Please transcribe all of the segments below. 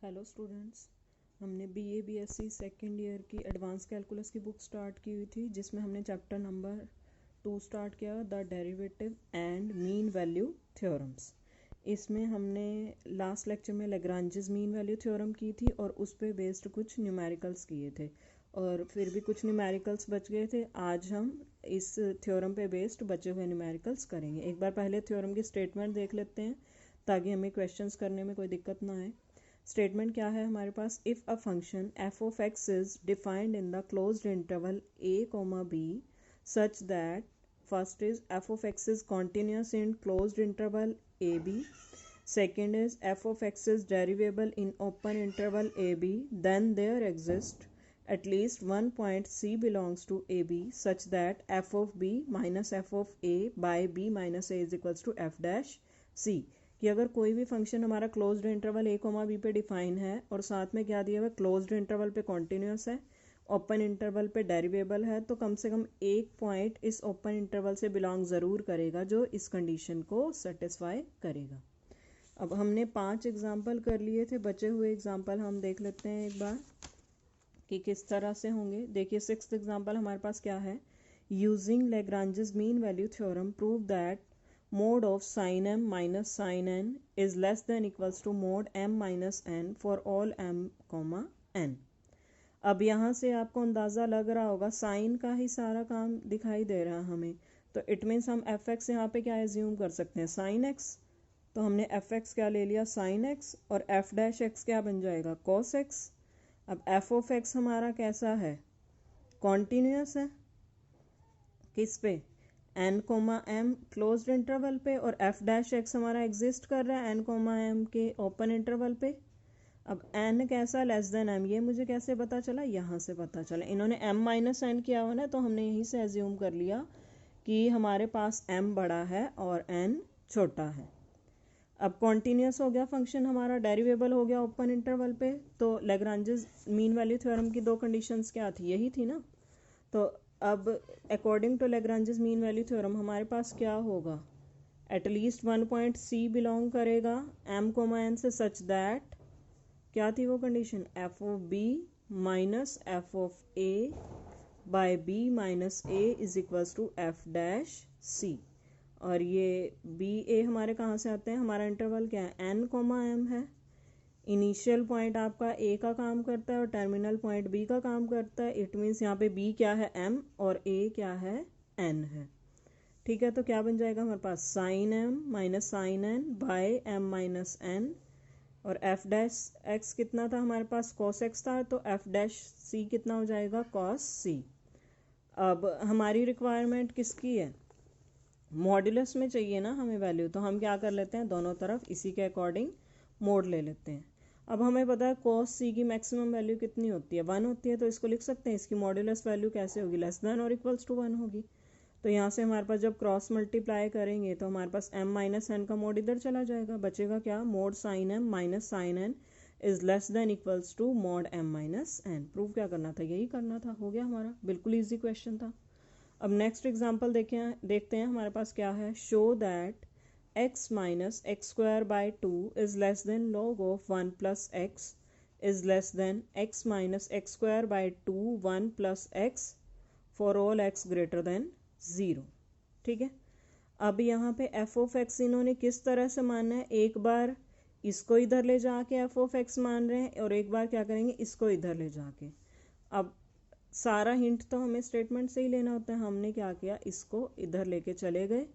Hello students, हमने BA BSc second year की advance calculus की बुक स्टार्ट की हुई थी, जिसमें हमने चैप्टर नंबर 2 स्टार्ट किया, the derivative and mean value theorems. इसमें हमने लास्ट लेक्चर में लैग्रांजेस मीन वैल्यू थ्योरम की थी और उस पर बेस्ड कुछ न्यूमेरिकल्स किए थे और फिर भी कुछ न्यूमेरिकल्स बच गए थे। आज हम इस थ्योरम पे बेस्ड बचे हुए न्यूमेरिकल्स करेंगे। एक बार पहले थ्योरम की स्टेटमेंट देख लेते हैं ताकि हमें क्वेश्चंस करने में कोई दिक्कत ना आए। स्टेटमेंट क्या है हमारे पास? If a function f of x is defined in the closed interval a comma b such that first is f of x is continuous in closed interval ab, second is f of x is derivable in open interval ab, then there exists at least one point c belongs to ab such that f of b minus f of a by b minus a is equals to f dash c। कि अगर कोई भी function हमारा closed interval a comma b पे define है और साथ में क्या दिया हुआ है, क्लोज्ड इंटरवल पे कॉन्टिन्यूस है, ओपन इंटरवल पे डेरिवेबल है, तो कम से कम एक पॉइंट इस ओपन इंटरवल से बिलोंग ज़रूर करेगा जो इस कंडीशन को सेटिस्फाई करेगा। अब हमने 5 एग्जाम्पल कर लिए थे, बचे हुए एग्जाम्पल हम देख लेते हैं एक बार कि किस तरह से होंगे। देखिए 6th एग्जाम्पल हमारे पास क्या है? Using Lagrange's mean value theorem prove that mod of sin m minus sin n is less than equals to mod m minus n for all m comma n। अब यहाँ से आपको अंदाज़ा लग रहा होगा साइन का ही सारा काम दिखाई दे रहा है हमें, तो इट मीन्स हम एफ एक्स यहाँ पे क्या एज्यूम कर सकते हैं? Sine x. तो हमने एफ एक्स क्या ले लिया? साइन एक्स, और एफ डैश एक्स क्या बन जाएगा? Cos x. अब एफ ऑफ एक्स हमारा कैसा है? कॉन्टीन्यूस है। किस पे? N comma m closed interval पे, और एफ डैश एक्स हमारा एग्जिस्ट कर रहा है एन कोमा एम के ओपन इंटरवल पे। अब एन कैसा? Less than m. ये मुझे कैसे पता चला? यहाँ से पता चला, इन्होंने एम माइनस एन किया हुआ ना, तो हमने यहीं से एज्यूम कर लिया कि हमारे पास एम बड़ा है और एन छोटा है। अब कॉन्टीन्यूस हो गया फंक्शन हमारा, डेरिवेबल हो गया ओपन इंटरवल पे, तो लैग्रांजेस मीन वैल्यू थ्योरम की दो कंडीशंस क्या थी? यही थी ना। तो अब according to Lagrange's mean value theorem हमारे पास क्या होगा? At least one point C belong करेगा एम कोमा एन से सच दैट, क्या थी वो condition? F of B minus f of A by B minus A is equals to f dash C. और ये बी ए हमारे कहाँ से आते हैं? हमारा इंटरवल क्या है? एन कोमा एम है। इनिशियल पॉइंट आपका ए का काम करता है और टर्मिनल पॉइंट बी का काम करता है। इट मीन्स यहाँ पे बी क्या है? एम, और ए क्या है? एन है। ठीक है, तो क्या बन जाएगा हमारे पास? Sine M minus sine N by M minus N, और एफ डैश एक्स कितना था हमारे पास? कॉस एक्स था, तो एफ डैश सी कितना हो जाएगा? कॉस सी। अब हमारी रिक्वायरमेंट किसकी है? मॉड्यूलस में चाहिए ना हमें वैल्यू, तो हम क्या कर लेते हैं? दोनों तरफ इसी के अकॉर्डिंग मोड ले लेते हैं। अब हमें पता है कॉस सी की मैक्सिमम वैल्यू कितनी होती है? 1 होती है, तो इसको लिख सकते हैं इसकी मॉड्यूलस वैल्यू कैसे होगी? लेस देन और इक्वल्स टू 1 होगी। तो यहाँ से हमारे पास जब क्रॉस मल्टीप्लाई करेंगे तो हमारे पास m माइनस एन का मोड इधर चला जाएगा, बचेगा क्या? Mod sine M minus sine n is less than equals to mod m minus n. Prove क्या करना था? यही करना था। हो गया हमारा, बिल्कुल ईजी क्वेश्चन था। अब नेक्स्ट एग्जाम्पल देखते हैं हमारे पास क्या है। Show that x minus x square by 2 is less then log of 1 plus x is less then x minus x square by 2 1 plus x for all x greater than 0। ठीक है, अब यहाँ पे f ऑफ x इन्होंने किस तरह से मानना है? एक बार इसको इधर ले जाके f ऑफ x मान रहे हैं और एक बार क्या करेंगे? इसको इधर ले जाके। अब सारा हिंट तो हमें स्टेटमेंट से ही लेना होता है। हमने क्या किया? इसको इधर लेके चले गए,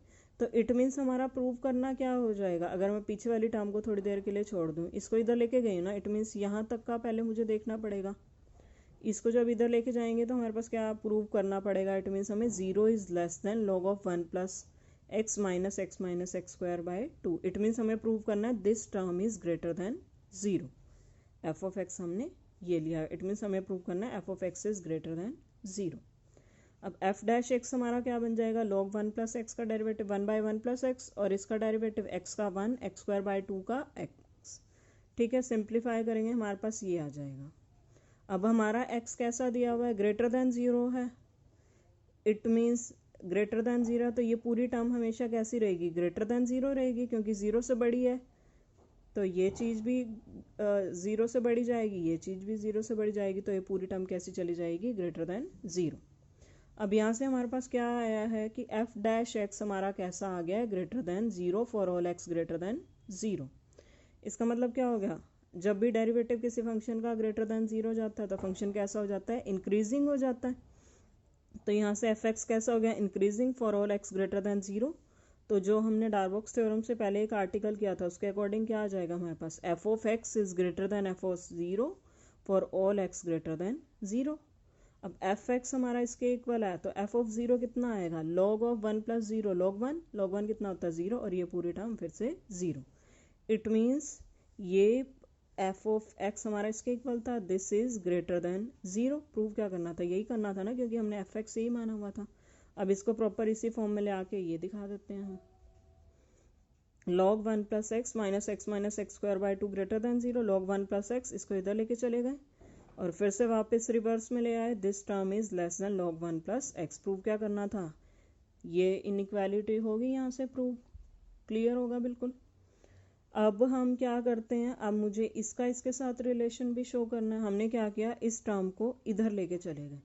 तो इट मीन्स हमारा प्रूव करना क्या हो जाएगा? अगर मैं पीछे वाली टर्म को थोड़ी देर के लिए छोड़ दूँ, इसको इधर लेके गई ना, इट मीन्स यहाँ तक का पहले मुझे देखना पड़ेगा। इसको जब इधर लेके जाएंगे तो हमारे पास क्या प्रूव करना पड़ेगा? इट मीन्स हमें 0 is less then log of 1 plus x minus x square by 2। It means हमें प्रूव करना है this term is greater then 0। F of x हमने ये लिया है, इट मीन्स हमें प्रूव करना है F of x is greater then 0। अब एफ डैश एक्स हमारा क्या बन जाएगा? log 1 प्लस एक्स का डेरिवेटिव 1 बाई 1 प्लस एक्स, और इसका डेरिवेटिव एक्स का 1 एक्स स्क्वायर बाई 2 का एक्स। ठीक है, सिंप्लीफाई करेंगे हमारे पास ये आ जाएगा। अब हमारा x कैसा दिया हुआ है? ग्रेटर देन 0 है। इट मीन्स ग्रेटर देन 0, तो ये पूरी टर्म हमेशा कैसी रहेगी? ग्रेटर देन 0 रहेगी, क्योंकि 0 से बड़ी है। तो ये चीज़ भी ज़ीरो से बढ़ी जाएगी, ये चीज़ भी ज़ीरो से बढ़ी जाएगी, तो ये पूरी टर्म कैसी चली जाएगी, ग्रेटर देन ज़ीरो। अब यहाँ से हमारे पास क्या आया है कि एफ डैश एक्स हमारा कैसा आ गया है, greater than zero for all x greater than zero. इसका मतलब क्या हो गया, जब भी डेरिवेटिव किसी फंक्शन का ग्रेटर देन ज़ीरो जाता है तो फंक्शन कैसा हो जाता है, इंक्रीजिंग हो जाता है। तो यहाँ से एफ एक्स कैसा हो गया, increasing for all x greater than zero. तो जो हमने डार्बॉक्स थ्योरम से पहले एक आर्टिकल किया था उसके अकॉर्डिंग क्या आ जाएगा हमारे पास, f of x is greater than f of zero for all x greater than zero. अब एफ एक्स हमारा इसके इक्वल है, तो एफ ऑफ ज़ीरो कितना आएगा, log of one plus zero log one, log one कितना होता है ज़ीरो, और ये पूरी टर्म फिर से ज़ीरो। इट मीन्स ये एफ ऑफ एक्स हमारा इसके इक्वल था, this is greater than zero. Prove क्या करना था, यही करना था ना, क्योंकि हमने एफ एक्स यही माना हुआ था। अब इसको प्रॉपर इसी फॉर्म में ले आके ये दिखा देते हैं हम, log one plus x minus x square by two greater than zero, log one plus x, इसको इधर लेके चले गए और फिर से वापस रिवर्स में ले आए, this term is less then log one plus x. Prove क्या करना था, ये इनइक्वालिटी होगी, यहाँ से प्रूव क्लियर होगा बिल्कुल। अब हम क्या करते हैं, अब मुझे इसका इसके साथ रिलेशन भी शो करना है। हमने क्या किया, इस टर्म को इधर लेके चले गए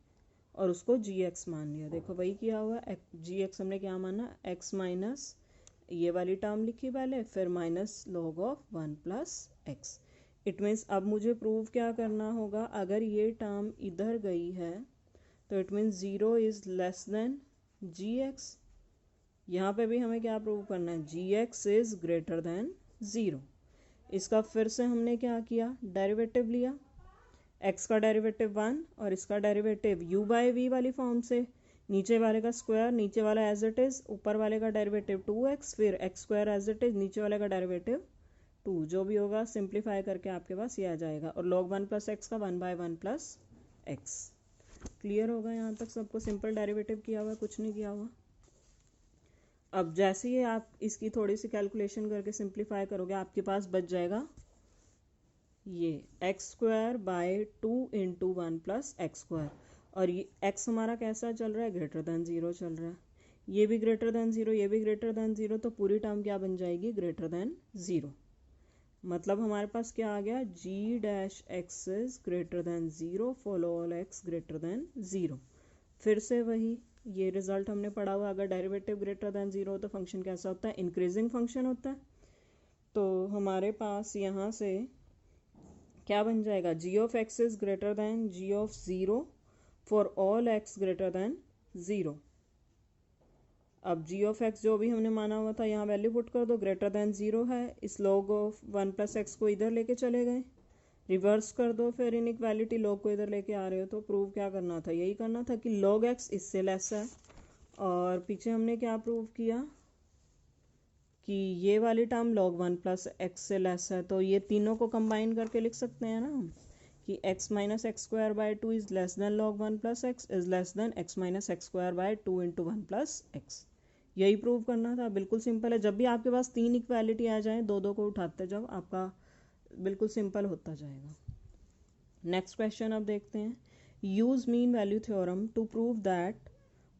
और उसको जी एक्स मान लिया। देखो वही किया हुआ, जी एक्स हमने क्या माना, एक्स माइनस ये वाली टर्म लिखी पहले, फिर minus log of one plus x. It means अब मुझे प्रूव क्या करना होगा, अगर ये टर्म इधर गई है तो it means zero is less than g x. यहाँ पे भी हमें क्या प्रूव करना है, g x is greater than zero. इसका फिर से हमने क्या किया, डेरिवेटिव लिया, x का डेरिवेटिव वन और इसका डेरिवेटिव u बाई वी वाली फॉर्म से, नीचे वाले का स्क्वायर, नीचे वाला एज इट इज़, ऊपर वाले का डेरिवेटिव 2x, फिर x square as it is, नीचे वाले का डेरिवेटिव 2, जो भी होगा सिंप्लीफाई करके आपके पास ये आ जाएगा, और log वन प्लस एक्स का one by one plus x. Clear होगा यहाँ तक सबको, सिंपल डेरिवेटिव किया हुआ, कुछ नहीं किया हुआ। अब जैसे ही आप इसकी थोड़ी सी कैलकुलेशन करके सिंप्लीफाई करोगे, आपके पास बच जाएगा ये x square by two into one plus x square, और ये एक्स हमारा कैसा चल रहा है, ग्रेटर देन ज़ीरो चल रहा है, ये भी ग्रेटर देन ज़ीरो, ये भी ग्रेटर देन ज़ीरो, तो पूरी टर्म क्या बन जाएगी, ग्रेटर देन ज़ीरो। मतलब हमारे पास क्या आ गया, g dash x is greater than zero for all x greater than zero. फिर से वही ये रिजल्ट हमने पढ़ा हुआ, अगर डेरिवेटिव ग्रेटर देन ज़ीरो हो तो फंक्शन कैसा होता है, इंक्रीजिंग फंक्शन होता है। तो हमारे पास यहाँ से क्या बन जाएगा, g of x is greater than g of zero for all x greater than zero. अब जी ऑफ एक्स जो भी हमने माना हुआ था यहाँ वैल्यू पुट कर दो, ग्रेटर देन ज़ीरो है, इस log of one plus x को इधर लेके चले गए, रिवर्स कर दो, फिर इनइक्वालिटी लॉग को इधर लेके आ रहे हो, तो प्रूव क्या करना था, यही करना था कि लॉग एक्स इससे लेस है। और पीछे हमने क्या प्रूव किया कि ये वाली term log one plus x से लेस है, तो ये तीनों को कंबाइन करके लिख सकते हैं ना हम, कि x minus x square by two is less then log one plus x is less then x minus x square by two into one plus x. यही प्रूव करना था, बिल्कुल सिंपल है। जब भी आपके पास तीन इक्वालिटी आ जाए, दो दो को उठाते जाओ, आपका बिल्कुल सिंपल होता जाएगा। नेक्स्ट क्वेश्चन अब देखते हैं, use mean value theorem to prove that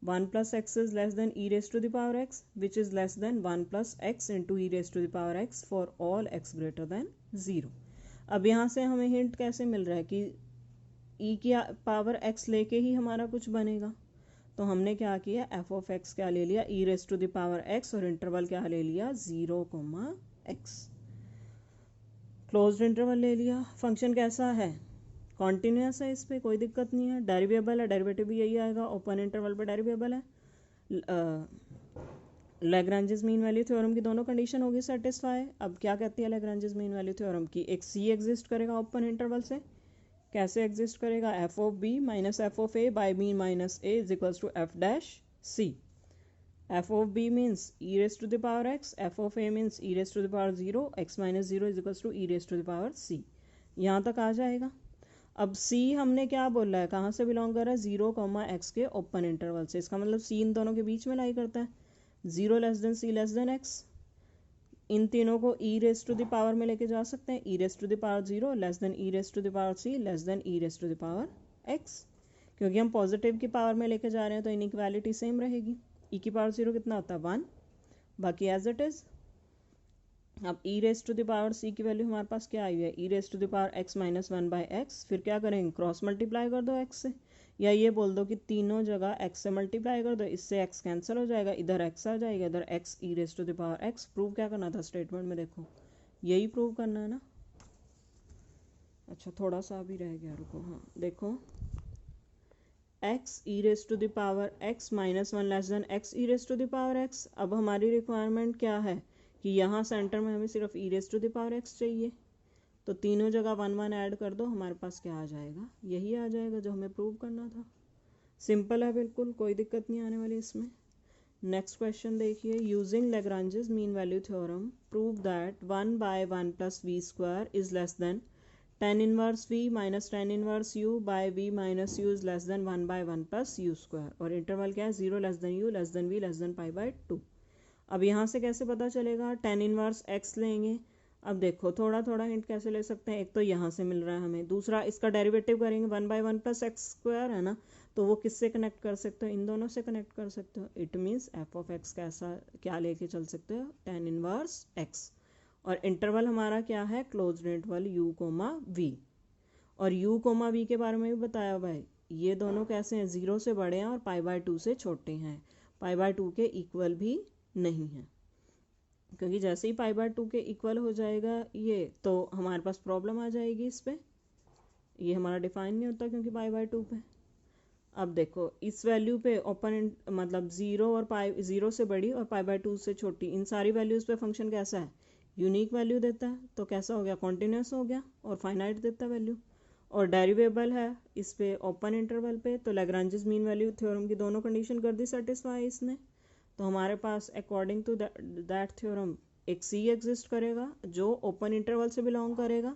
one plus x is less than e raise to the power x which is less than one plus x into e raise to the power x for all x greater than zero. अब यहाँ से हमें hint कैसे मिल रहा है कि ई की power x लेके ही हमारा कुछ बनेगा, तो हमने क्या किया, एफ ऑफ एक्स क्या ले लिया, e raise to the power x, और इंटरवल क्या ले लिया, 0, एक्स, क्लोज्ड इंटरवल ले लिया। फंक्शन कैसा है, कॉन्टिन्यूस है, इस पर कोई दिक्कत नहीं है, डेरिवेबल है, डेरिवेटिव भी यही आएगा, ओपन इंटरवल पर डेरिवेबल है। लैग्रांजेस मीन वैल्यू थ्योरम की दोनों कंडीशन होगी सेटिस्फाई। अब क्या कहती है लैग्रांजेस मीन वैल्यू थ्योरम की, एक सी एग्जिस्ट करेगा ओपन इंटरवल से, कैसे एग्जिस्ट करेगा, f of B minus f of A by B minus A is equals to f dash C. F of B means e raise to the power x, f of A means e raise to the power zero, x minus zero is equals to e raise to the power C. यहाँ तक आ जाएगा। अब सी हमने क्या बोला है, कहाँ से बिलोंग कर रहा है, 0, एक्स के ओपन इंटरवल से, इसका मतलब सी इन दोनों के बीच में लाई करता है, 0 less than c less than x. इन तीनों को e raise to the power में लेके जा सकते हैं, e raise to the power 0 less than e raise to the power c less than e raise to the power x. क्योंकि हम पॉजिटिव की पावर में लेके जा रहे हैं तो इनइक्वालिटी सेम रहेगी। ई की पावर 0 कितना होता है, 1, बाकी एज इट इज़। अब e raise to the power c की वैल्यू हमारे पास क्या आई है, e raise to the power x minus one by x, फिर क्या करेंगे क्रॉस मल्टीप्लाई कर दो एक्स से, या ये बोल दो कि तीनों जगह एक्स से मल्टीप्लाई कर दो, इससे एक्स कैंसिल हो जाएगा, इधर एक्स आ जाएगा, इधर x e raise to the power x. Prove क्या करना था स्टेटमेंट में, देखो यही प्रूव करना है ना। अच्छा थोड़ा सा भी रह गया, रुको, हाँ देखो x e raise to the power x minus one less than x e raise to the power x. अब हमारी रिक्वायरमेंट क्या है कि यहाँ सेंटर में हमें सिर्फ e raise to the power x चाहिए, तो तीनों जगह वन वन ऐड कर दो, हमारे पास क्या आ जाएगा, यही आ जाएगा जो हमें प्रूव करना था। सिंपल है बिल्कुल, कोई दिक्कत नहीं आने वाली इसमें। नेक्स्ट क्वेश्चन देखिए, using Lagrange's mean value theorem prove that one by one plus v square is less than tan inverse v minus tan inverse u by v minus u is less than one by one plus u square, और interval क्या है 0 less than u less than v less than pi by 2। अब यहाँ से कैसे पता चलेगा, tan inverse x लेंगे। अब देखो थोड़ा थोड़ा हिंट कैसे ले सकते हैं, एक तो यहाँ से मिल रहा है हमें, दूसरा इसका डेरिवेटिव करेंगे one by one plus x square है ना, तो वो किससे कनेक्ट कर सकते हो, इन दोनों से कनेक्ट कर सकते हो। It means f of x कैसा क्या लेके चल सकते हो, tan इनवर्स x, और इंटरवल हमारा क्या है closed interval u comma v, और u कोमा v के बारे में भी बताया भाई, ये दोनों कैसे हैं, 0 से बड़े हैं और पाई बाय 2 से छोटे हैं, पाई बाय 2 के इक्वल भी नहीं है, क्योंकि जैसे ही पाई बाय 2 के इक्वल हो जाएगा ये, तो हमारे पास प्रॉब्लम आ जाएगी इस पर, ये हमारा डिफाइन नहीं होता क्योंकि पाई बाय 2 पे। अब देखो इस वैल्यू पे ओपन मतलब 0 और पाई 0 से बड़ी और पाई बाय 2 से छोटी, इन सारी वैल्यूज पे फंक्शन कैसा है, यूनिक वैल्यू देता है, तो कैसा हो गया कॉन्टिन्यूस हो गया, और फाइनाइट देता है वैल्यू, और डेरिवेबल है इस पे ओपन इंटरवल पे, तो लैग्रांजेस मीन वैल्यू थ्योरम की दोनों कंडीशन कर दी सेटिस्फाई इसने। तो हमारे पास अकॉर्डिंग टू दैट थ्योरम एक सी एग्जिस्ट करेगा जो ओपन इंटरवल से बिलोंग करेगा।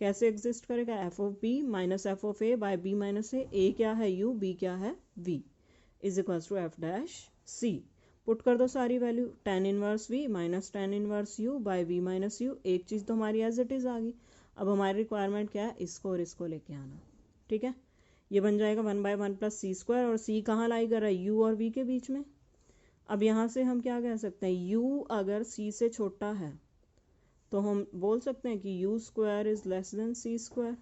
कैसे एग्जिस्ट करेगा, f of B minus f of A by B minus a क्या है यू, बी क्या है v, is equals to f dash c. Put कर दो सारी value, tan inverse v minus tan inverse u by v minus u, एक चीज़ तो हमारी एज इट इज़ आ गई। अब हमारी रिक्वायरमेंट क्या है, इसको और इसको लेके आना, ठीक है। ये बन जाएगा one by one plus c square, और c कहाँ लाई कर रहा है, u और v के बीच में। अब यहाँ से हम क्या कह सकते हैं, u अगर c से छोटा है तो हम बोल सकते हैं कि u square is less then c square.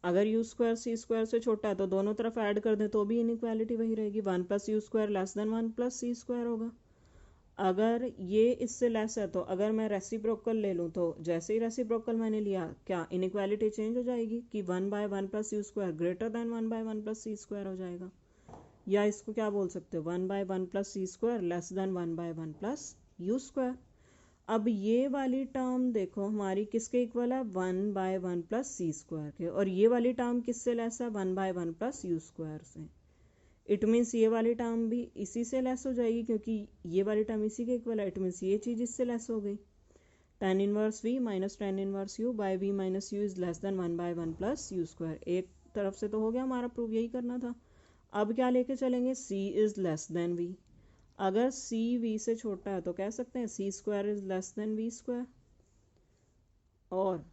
अगर u स्क्वायर c स्क्वायर से छोटा है तो दोनों तरफ ऐड कर दें तो भी इनइक्वालिटी वही रहेगी, one plus u square less than one plus c square होगा। अगर ये इससे लेस है तो अगर मैं रेसिप्रोकल ले लूँ तो जैसे ही रेसिप्रोकल मैंने लिया क्या इनइक्वालिटी चेंज हो जाएगी कि one by one plus u square greater than one by one plus c square हो जाएगा, या इसको क्या बोल सकते हो one by one plus c square less than one by one plus u square. अब ये वाली टर्म देखो हमारी किसके इक्वल है, one by one plus c square के, और ये वाली टर्म किससे लेस है, one by one plus u square से। इट मीन्स ये वाली टर्म भी इसी से लेस हो जाएगी क्योंकि ये वाली टर्म इसी के इक्वल है, इट मीन्स ये चीज़ इससे लेस हो गई। tan inverse v minus tan inverse u by v minus u is less than one by one plus u square. एक तरफ से तो हो गया हमारा प्रूफ, यही करना था। अब क्या लेके चलेंगे, c is less than v, अगर c v से छोटा है तो कह सकते हैं c square is less than v square, और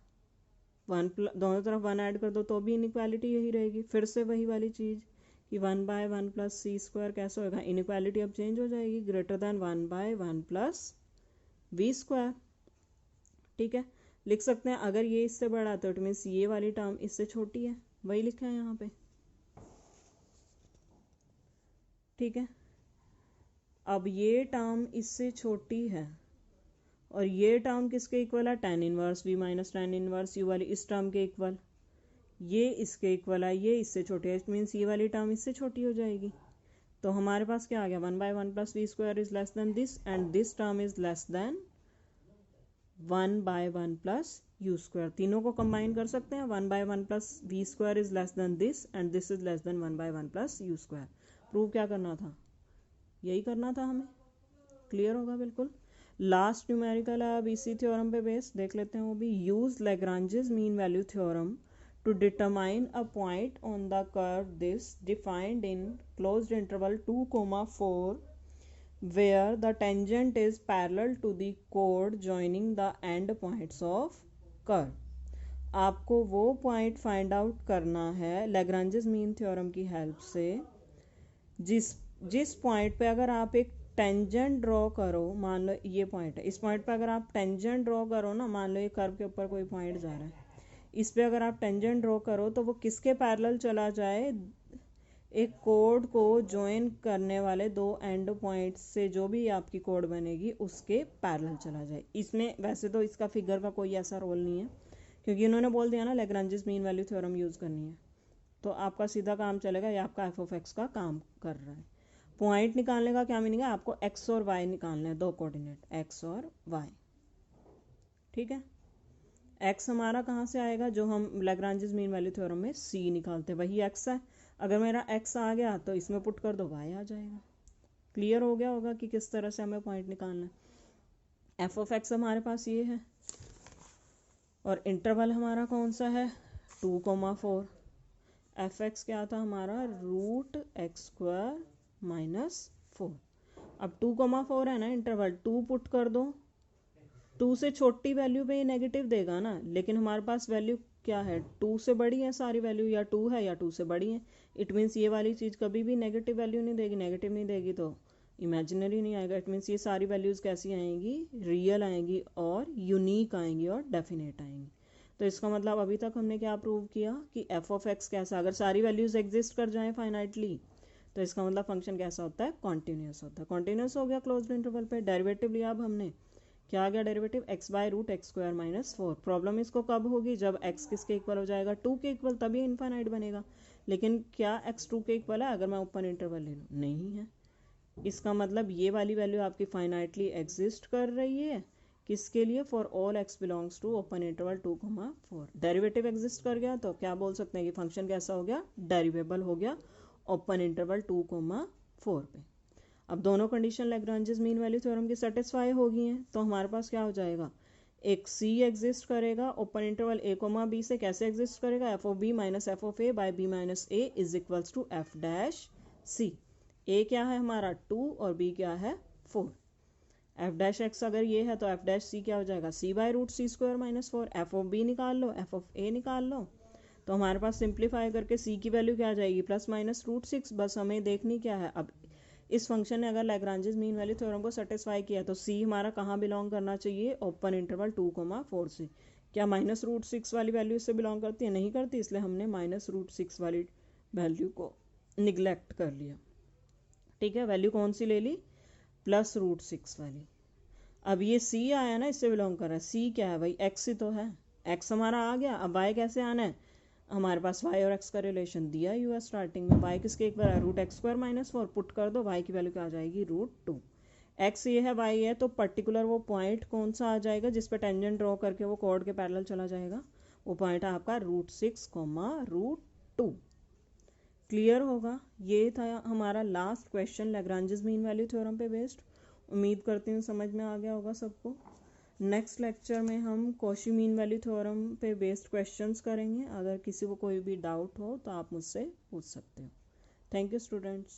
दोनों तरफ वन ऐड कर दो तो भी इनइक्वालिटी यही रहेगी, फिर से वही वाली चीज़ कि one by one plus c square कैसा होगा, इनइक्वालिटी अब चेंज हो जाएगी, greater than one by one plus v square, ठीक है। लिख सकते हैं अगर ये इससे बड़ा तो इट मीन्स ये वाली टर्म इससे छोटी है, वही लिखा है यहाँ पे, ठीक है। अब ये टर्म इससे छोटी है और ये टर्म किसके इक्वल है, tan inverse v minus tan inverse u वाली इस टर्म के इक्वल, ये इसके इक्वल है, ये इससे छोटी है, इट मीन्स ये वाली टर्म इससे छोटी हो जाएगी। तो हमारे पास क्या आ गया, one by one plus v square is less than this and this term is less than one by one plus u square. तीनों को कंबाइन कर सकते हैं, one by one plus v square is less than this and this is less than one by one plus u square. Prove क्या करना था, यही करना था हमें, क्लियर होगा बिल्कुल। लास्ट न्यूमेरिकल है अब इसी थ्योरम पे बेस देख लेते हैं, वो भी use Lagrange's mean value theorem to determine a point on the curve this defined in closed interval 2,4 where the tangent is parallel to the chord joining the end points of curve। आपको वो point find out करना है Lagrange's mean theorem की help से जिस point पे अगर आप एक टेंजेंट ड्रॉ करो, मान लो ये पॉइंट है, इस पॉइंट पे अगर आप टेंजेंट ड्रॉ करो ना, मान लो ये कर्व के ऊपर कोई पॉइंट जा रहा है, इस पे अगर आप टेंजेंट ड्रॉ करो तो वो किसके पैरेलल चला जाए, एक कोड को ज्वाइन करने वाले दो एंड पॉइंट से जो भी आपकी कोड बनेगी उसके पैरेलल चला जाए। इसमें वैसे तो इसका फिगर का कोई ऐसा रोल नहीं है, क्योंकि इन्होंने बोल दिया ना Lagrange's mean value theorem use करनी है, तो आपका सीधा काम चलेगा, ये आपका एफ ऑफ एक्स का काम कर रहा है। पॉइंट निकालने का क्या मीनिंग है, आपको एक्स और वाई निकालना है, दो कोऑर्डिनेट एक्स और वाई, ठीक है। एक्स हमारा कहाँ से आएगा, जो हम लैग्रेंजेस मीन वैल्यू थ्योरम में सी निकालते हैं वही एक्स है। अगर मेरा एक्स आ गया तो इसमें पुट कर दो, वाई आ जाएगा। क्लियर हो गया होगा कि किस तरह से हमें पॉइंट निकालना है। एफ ऑफ एक्स हमारे पास ये है और इंटरवल हमारा कौन सा है, 2,4। एफ एक्स क्या था हमारा, √x² - 4। अब 2,4 है ना इंटरवल, 2 पुट कर दो, 2 से छोटी वैल्यू पे ये नेगेटिव देगा ना, लेकिन हमारे पास वैल्यू क्या है, 2 से बड़ी है सारी वैल्यू, या 2 है या 2 से बड़ी है। इट मीन्स ये वाली चीज़ कभी भी नेगेटिव वैल्यू नहीं देगी, नेगेटिव नहीं देगी तो इमेजिनरी नहीं आएगा। इट मीन्स ये सारी वैल्यूज़ कैसी आएंगी, रियल आएंगी और यूनिक आएंगी और डेफिनेट आएंगी। तो इसका मतलब अभी तक हमने क्या प्रूव किया कि एफ ऑफ एक्स कैसा, अगर सारी वैल्यूज़ एग्जिस्ट कर जाएँ फाइनाइटली तो इसका मतलब फंक्शन कैसा होता है, कॉन्टीन्यूस होता है। कॉन्टीन्यूस हो गया क्लोज्ड इंटरवल पे। डेरिवेटिव लिया अब हमने, क्या आ गया डेरिवेटिव, x/√x² - 4। प्रॉब्लम इसको कब होगी, जब x किसके इक्वल हो जाएगा, 2 के इक्वल, तभी इनफाइनाइट बनेगा। लेकिन क्या x 2 के इक्वल है अगर मैं ओपन इंटरवल ले लूँ, नहीं है। इसका मतलब ये वाली वैल्यू आपकी फाइनाइटली एग्जिस्ट कर रही है, किसके लिए, for all x belongs to open interval 2,4। Derivative exist कर गया तो क्या बोल सकते हैं कि फंक्शन कैसा हो गया, डेरिवेबल हो गया ओपन इंटरवल 2,4 पे। अब दोनों condition Lagrange's mean value theorem की सेटिस्फाई हो गई हैं, तो हमारे पास क्या हो जाएगा, एक c एग्जिस्ट करेगा ओपन इंटरवल a, b से। कैसे एग्जिस्ट करेगा, f of B minus f of A by B minus A is equals to f dash c. a क्या है हमारा 2 और b क्या है 4। एफ डैश एक्स अगर ये है तो एफ डैश सी क्या हो जाएगा, c/√c² - 4। एफ ऑफ बी निकाल लो, एफ ऑफ ए निकाल लो, तो हमारे पास सिंप्लीफाई करके c की वैल्यू क्या आ जाएगी, +/√6। बस हमें देखनी क्या है, अब इस फंक्शन ने अगर लैग्रेंजेस मीन वैल्यू थ्योरम को सेटिस्फाई किया तो c हमारा कहाँ बिलोंग करना चाहिए, ओपन इंटरवल 2,4 से। क्या -√6 वाली वैल्यू इससे बिलोंग करती है, नहीं करती, इसलिए हमने -√6 वाली वैल्यू को निगलेक्ट कर लिया। ठीक है, वैल्यू कौन सी ले ली, +√6 वाली। अब ये c आया ना, इससे बिलोंग कर रहा है। c क्या है भाई, x ही तो है, x हमारा आ गया। अब y कैसे आना है, हमारे पास y और x का रिलेशन दिया हुआ है स्टार्टिंग में। y किसके इक्वल है, √x² - 4। पुट कर दो, y की वैल्यू क्या आ जाएगी, √2। x ये है, y है, तो पर्टिकुलर वो पॉइंट कौन सा आ जाएगा जिस पे टेंजेंट ड्रॉ करके वो कॉर्ड के पैरेलल चला जाएगा, वो पॉइंट है आपका √6, √2। क्लियर होगा। ये था हमारा last question Lagrange's mean value theorem पे बेस्ड। उम्मीद करती हूँ समझ में आ गया होगा सबको। नेक्स्ट लेक्चर में हम कॉची मीन वैल्यू थ्योरम पे बेस्ड क्वेश्चंस करेंगे। अगर किसी को कोई भी डाउट हो तो आप मुझसे पूछ सकते हो। Thank you students.